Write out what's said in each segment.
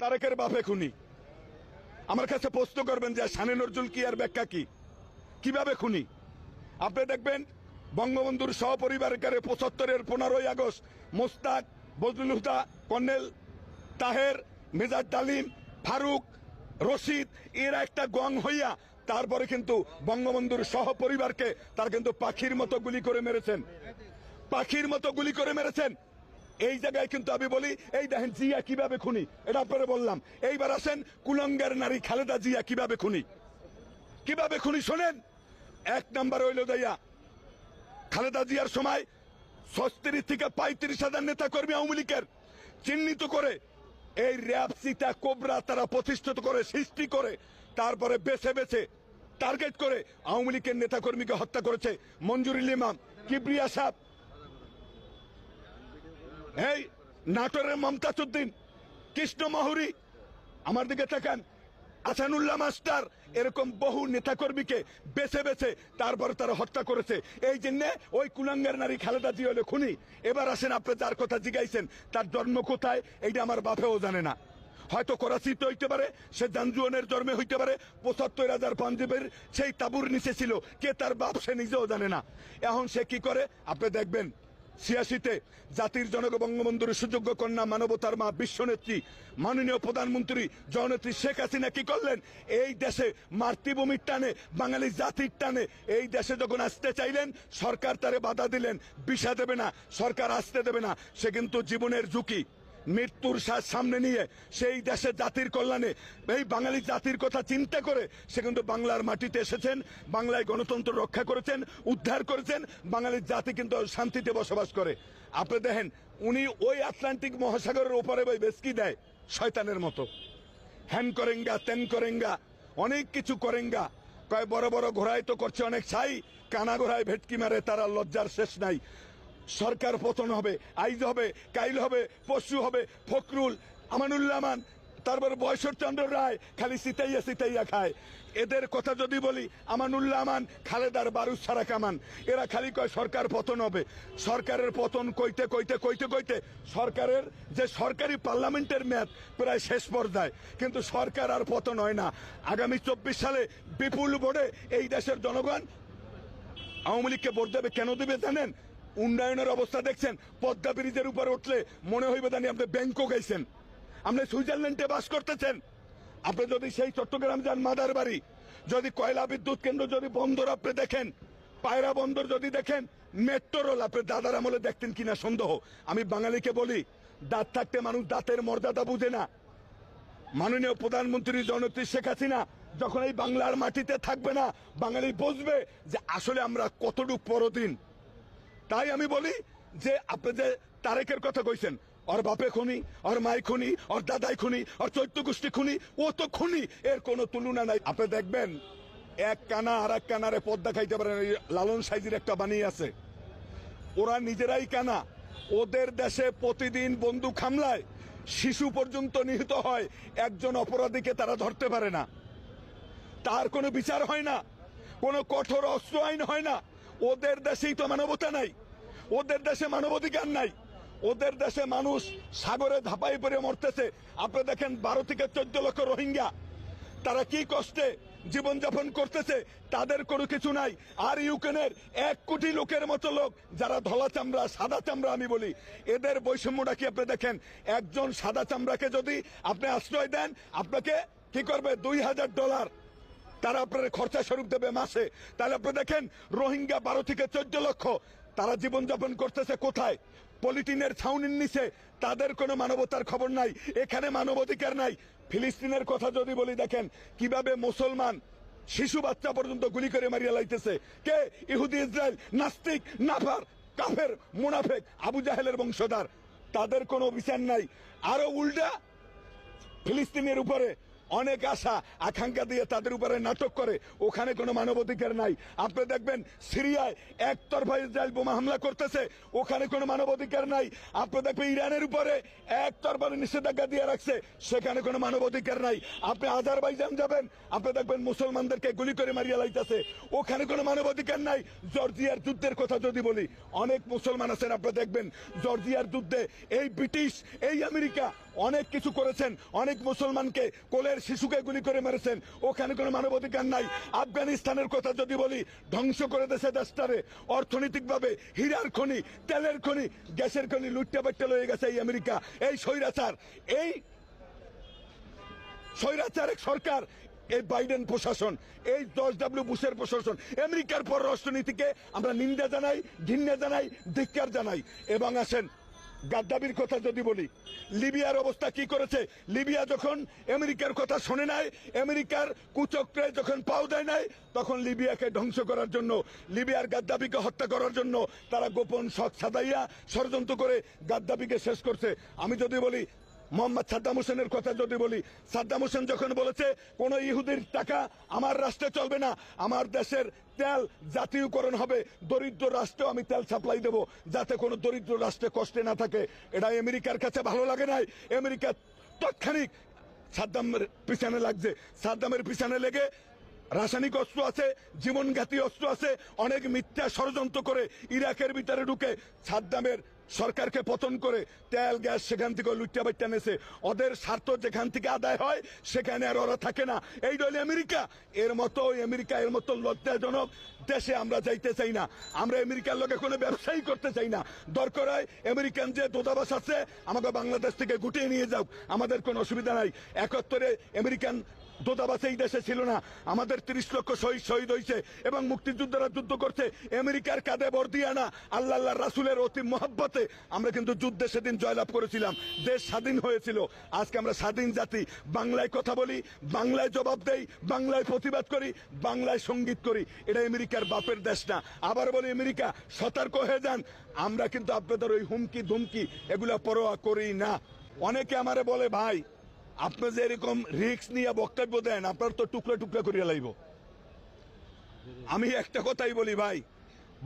তারেকের বাপে খুনি। আমার কাছে প্রশ্ন করবেন যে শানে নজরুল কি আর ব্যাখ্যা কি, কিভাবে খুনি? আপনি দেখবেন বঙ্গবন্ধুর সহপরিবারের 75-এর 15ই আগস্ট মোস্তাক, বজলুল হুদা, কর্নেল তাহের, মেজর ডালিম, ফারুক, রশিদ এরা একটা গং হইয়া তারপরে কিন্তু বঙ্গবন্ধুর সহপরিবারকে তারা কিন্তু পাখির মতো গুলি করে মেরেছেন, পাখির মতো গুলি করে মেরেছেন। এই জায়গায় কিন্তু আমি বলি এই দেখেন জিয়া কিভাবে খুনি, এটা আপনারা বললাম। এইবার আসেন কুলঙ্গের নারী খালেদা জিয়া কিভাবে খুনি, কিভাবে খুনি শোনেন। এক নাম্বার হইল দাইয়া খালেদা জিয়ার সময় 36 থেকে 35,000 নেতা কর্মী আওয়ামী লীগের চিহ্নিত করে এই র্যাব, চিতা, কোবরা তারা প্রতিষ্ঠিত করে, সৃষ্টি করে, তারপরে বেছে বেছে টার্গেট করে আওয়ামী লীগের নেতা কর্মীকে হত্যা করেছে। মঞ্জুরুল ইমাম, কিবরিয়া সাহেব, এই নাটোরের মমতাজউদ্দিন, কৃষ্ণ মাহুরি, আমার দিকে তাকান, আসানুল্লাহ মাস্টার, এরকম বহু নেতাকর্মীকে বেছে বেছে তারপরে তারা হত্যা করেছে। এই জন্য ওই কুলাঙ্গার নারী খালেদা জিয়া হলো খুনি। এবার আসেন আপনি যার কথা জিগাইছেন তার জন্ম কোথায়, এইটা আমার বাপেও জানে না। হয়তো করাচিতে হইতে পারে, সে জানজুয়ানের জন্মে হইতে পারে, 75,000 পাঞ্জাবের সেই তাবুর নিচে ছিল, কে তার বাপ সে নিজেও জানে না। এখন সে কি করে আপনি দেখবেন 86-তে জাতির জনক বঙ্গবন্ধুর সুযোগ্য কন্যা, মানবতার মা, বিশ্বনেত্রী, মাননীয় প্রধানমন্ত্রী জননেত্রী শেখ হাসিনা কি করলেন, এই দেশে মাতৃভূমির টানে, বাঙালি জাতির টানে এই দেশে যখন আসতে চাইলেন সরকার তারে বাধা দিলেন, ভিসা দেবে না, সরকার আসতে দেবে না। সে কিন্তু জীবনের ঝুঁকি, মৃত্যুর সামনে নিয়ে সেই দেশে জাতির কল্যাণে, এই বাঙালি জাতির কথা চিন্তা করে সে কিন্তু বাংলার মাটিতে এসেছেন, বাংলায় গণতন্ত্র রক্ষা করেছেন, উদ্ধার করেছেন, বাঙালির জাতি কিন্তু শান্তিতে বসবাস করে। আপনি দেখেন উনি ওই আটলান্টিক মহাসাগরের ওপারে বই বেসকি দেয় শয়তানের মতো, হ্যান করেঙ্গা, তেন করেঙ্গা, অনেক কিছু করেঙ্গা, কয় বড় বড় ঘোড়ায় তো করছে অনেক ছাই, কানা ঘোড়ায় ভেটকি মারে, তারা লজ্জার শেষ নাই। সরকার পতন হবে, আইজ হবে, কাইল হবে, পশু হবে, ফখরুল, আমানুল্লাহমান, তারপর বয়সর চন্দ্র রায় খালি সিতাইয়া সিতাইয়া খায়। এদের কথা যদি বলি, আমানুল্লাহমান, খালেদার বারুদ ছাড়া কামান, এরা খালি কয় সরকার পতন হবে। সরকারের পতন কইতে কইতে কইতে কইতে সরকারের যে সরকারি পার্লামেন্টের মেয়াদ প্রায় শেষ পর্যায়ে, কিন্তু সরকার আর পতন হয় না। আগামী 24 সালে বিপুল ভোটে এই দেশের জনগণ আওয়ামী লীগকে ভোট দেবে। কেন দেবে জানেন? উন্নয়নের অবস্থা দেখছেন, পদ্মা ব্রিজের উপর উঠলে মনে হইবে জানি আপনি ব্যাংকক গেছেন, আপনি সুইজারল্যান্ডে বাস করতেছেন। আপনি যদি সেই চট্টগ্রাম যান, মাদার বাড়ি, যদি কয়লা বিদ্যুৎ কেন্দ্র যদি বন্দর আপনি দেখেন, পায়রা বন্দর যদি দেখেন, মেট্রো রেল আপনি দাদার আমলে দেখতেন কিনা সন্দেহ। আমি বাঙালিকে বলি, দাঁত থাকতে মানুষ দাঁতের মর্যাদা বুঝে না। মাননীয় প্রধানমন্ত্রী জননেত্রী শেখ হাসিনা যখন এই বাংলার মাটিতে থাকবে না, বাঙালি বুঝবে যে আসলে আমরা কতটুকু পরদিন। তাই আমি বলি যে আপনি যে তারেকের কথা কইছেন, ওর বাপে খুনি, ওর মাই খুনি, ওর দাদাই খুনি, ওর চৈত্য গোষ্ঠী খুনি, ও তো খুনি, এর কোনো তুলনা নাই। আপনি দেখবেন এক কানা আর এক কানারে পদ্মা খাইতে পারেন, লালন সাইজির একটা বানিয়ে আছে, ওরা নিজেরাই কানা। ওদের দেশে প্রতিদিন বন্দুক হামলায় শিশু পর্যন্ত নিহত হয়, একজন অপরাধীকে তারা ধরতে পারে না, তার কোনো বিচার হয় না, কোনো কঠোর অস্ত্র আইন হয় না। ওদের দেশেই তো মানবতা নাই, ওদের দেশে মানবাধিকার নাই, ওদের দেশে মানুষ সাগরে ধাপাই পড়ে মরতেছে। আপনি দেখেন 12 থেকে 14 লক্ষ রোহিঙ্গা, তারা কি কষ্টে জীবনযাপন করতেছে, তাদের কোনো কিছু নাই। আর ইউক্রেনের 1 কোটি লোকের মতো লোক যারা ধলা চামড়া, সাদা চামড়া আমি বলি, এদের বৈষম্যটা কি আপনি দেখেন। একজন সাদা চামড়াকে যদি আপনি আশ্রয় দেন, আপনাকে কি করবে, $2,000 তারা আপনার খরচা স্বরূপ দেবে মাসে। তাহলে আপনি দেখেন রোহিঙ্গা 12 থেকে 14 লক্ষ, তারা জীবনযাপন করতেছে কোথায়? পলিটিনের ছাউনির নিচে। তাদের কোনো মানবতার খবর নাই, এখানে মানবাধিকার নাই। ফিলিস্তিনের কথা যদি বলি, দেখেন কিভাবে মুসলমান শিশু বাচ্চা পর্যন্ত গুলি করে মারিয়া লাইতেছে। কে? ইহুদি, ইসরায়েল, নাস্তিক, নাফার, কাফের, মুনাফেক, আবু জাহেলের বংশধর। তাদের কোনো বিচার নাই। আরো উল্টা ফিলিস্তিনের উপরে অনেক আশা আকাঙ্ক্ষা দিয়ে তাদের উপরে নাটক করে, ওখানে কোনো মানবাধিকার নাই। আপনি দেখবেন সিরিয়ায় একতরফা ইসরায়েল বোমা হামলা করতেছে, ওখানে কোনো মানবাধিকার নাই। আপনি দেখবেন ইরানের উপরে একতরফা নিষেধাজ্ঞা দিয়ে রাখছে, সেখানে কোনো মানবাধিকার নাই। আপনি আজারবাইজান যাবেন, আপনি দেখবেন মুসলমানদেরকে গুলি করে মারিয়া লাইতেছে, ওখানে কোনো মানবাধিকার নাই। জর্জিয়ার যুদ্ধের কথা যদি বলি, অনেক মুসলমান আছেন, আপনি দেখবেন জর্জিয়ার যুদ্ধে এই ব্রিটিশ, এই আমেরিকা অনেক কিছু করেছেন, অনেক মুসলমানকে কোলের শিশুকে গুলি করে মেরেছেন, ওখানে কোনো মানবাধিকার নাই। আফগানিস্তানের কথা যদি বলি, ধ্বংস করে দেশে দেশটারে, অর্থনৈতিকভাবে হীরার খনি, তেলের খনি, গ্যাসের খনি লুটটা পেট্টা লয়ে গেছে এই আমেরিকা, এই স্বৈরাচার, এই স্বৈরাচার এক সরকার, এই বাইডেন প্রশাসন, এই জর্জ ডব্লিউ বুশের প্রশাসন, আমেরিকার পররাষ্ট্রনীতিকে আমরা নিন্দা জানাই, ঘৃণা জানাই, ধিক্কার জানাই। এবং আসেন গাদ্দাফির কথা যদি বলি, লিবিয়ার অবস্থা কি করেছে। লিবিয়া যখন আমেরিকার কথা শোনে নাই, আমেরিকার কুচক্রে যখন পাও দেয় নাই, তখন লিবিয়াকে ধ্বংস করার জন্য, লিবিয়ার গাদ্দাফিকে হত্যা করার জন্য তারা গোপন শখ সাজাইয়া ষড়যন্ত্র করে গাদ্দাফিকে শেষ করছে। আমি যদি বলি মোহাম্মদ সাদ্দাম হোসেনের কথা যদি বলি, সাদ্দাম হোসেন যখন বলেছে কোন ইহুদির টাকা আমার রাষ্ট্রে চলবে না, আমার দেশের তেল জাতীয়করণ হবে, দরিদ্র রাষ্ট্রেও আমি তেল সাপ্লাই দেব যাতে কোনো দরিদ্র রাষ্ট্রে কষ্টে না থাকে, এটা আমেরিকার কাছে ভালো লাগে নাই। আমেরিকা তৎক্ষণিক সাদ্দামের পিছনে লাগছে, সাদ্দামের পিছনে লেগে রাসায়নিক অস্ত্র আছে, জীবনঘাতী অস্ত্র আছে, অনেক মিথ্যা ষড়যন্ত্র করে ইরাকের ভিতরে ঢুকে সাদ্দামের সরকারকে পতন করে তেল গ্যাস সেখান থেকে লুটটা বাইটটা নেছে। ওদের স্বার্থ যেখান থেকে আদায় হয় সেখানে আর ওরা থাকে না। এই দলে আমেরিকা, এর মতো আমেরিকা এর মতো লজ্জাজনক দেশে আমরা যাইতে চাই না। আমরা আমেরিকার লোকে কোনো ব্যবসায়ী করতে চাই না। দরকার হয় আমেরিকান যে দূতাবাস আছে আমাকে বাংলাদেশ থেকে গুটিয়ে নিয়ে যাও, আমাদের কোনো অসুবিধা নাই। 71-এ আমেরিকান দূতাবাস এই দেশে ছিল না, আমাদের 30 লক্ষ শহীদ হয়েছে এবং মুক্তিযোদ্ধারা যুদ্ধ করছে আমেরিকার কাঁধে ভর দিয়া না, আল্লাহ রাসূলের অতি মহব্বতে আমরা কিন্তু যুদ্ধে সেদিন জয়লাভ করেছিলাম, দেশ স্বাধীন হয়েছিল। আজকে আমরা স্বাধীন জাতি, বাংলায় কথা বলি, বাংলায় জবাব দেই, বাংলায় প্রতিবাদ করি, বাংলায় সঙ্গীত করি। এটা আমেরিকার বাপের দেশ না। আবার বলি আমেরিকা সতর্ক হয়ে যান, আমরা কিন্তু আপনাদের ওই হুমকি ধুমকি এগুলা পরোয়া করি না। অনেকে আমারে বলে ভাই আপনি যে এরকম রিস্ক নিয়ে বক্তব্য দেন, আপনার তো টুকরা টুকরা করিয়া লাইব। আমি একটা কথাই বলি ভাই,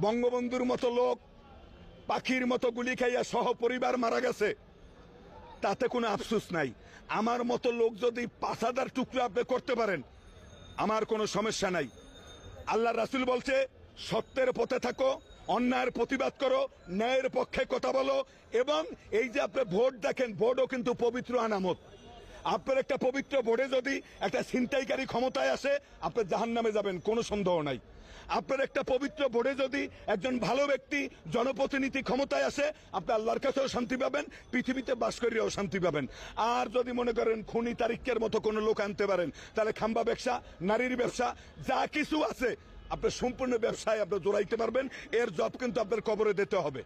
বঙ্গবন্ধুর মতো লোক পাখির মতো গুলি খাইয়া সহ পরিবার মারা গেছে, তাতে কোনো আফসোস নাই। আমার মতো লোক যদি 5000 টুকরা আপনি করতে পারেন, আমার কোনো সমস্যা নাই। আল্লাহ রাসূল বলছে সত্যের পথে থাকো, অন্যায়ের প্রতিবাদ করো, ন্যায়ের পক্ষে কথা বলো। এবং এই যে আপনি ভোট দেখেন, ভোটও কিন্তু পবিত্র আনামত। আপনার একটা পবিত্র ভোটে যদি একটা ছিনতাইকারী ক্ষমতায় আসে, আপনি জাহান্নামে যাবেন, কোনো সন্দেহ নাই। আপনার একটা পবিত্র ভোটে যদি একজন ভালো ব্যক্তি জনপ্রতিনিধি ক্ষমতায় আসে, আপনি আল্লাহর কাছেও শান্তি পাবেন, পৃথিবীতে বাস করিয়াও শান্তি পাবেন। আর যদি মনে করেন খুনি তারিখের মতো কোনো লোক আনতে পারেন, তাহলে খাম্বা ব্যবসা, নারীর ব্যবসা, যা কিছু আছে আপনার সম্পূর্ণ ব্যবসায় আপনি জড়াইতে পারবেন। এর জব কিন্তু আপনার কবরে দিতে হবে।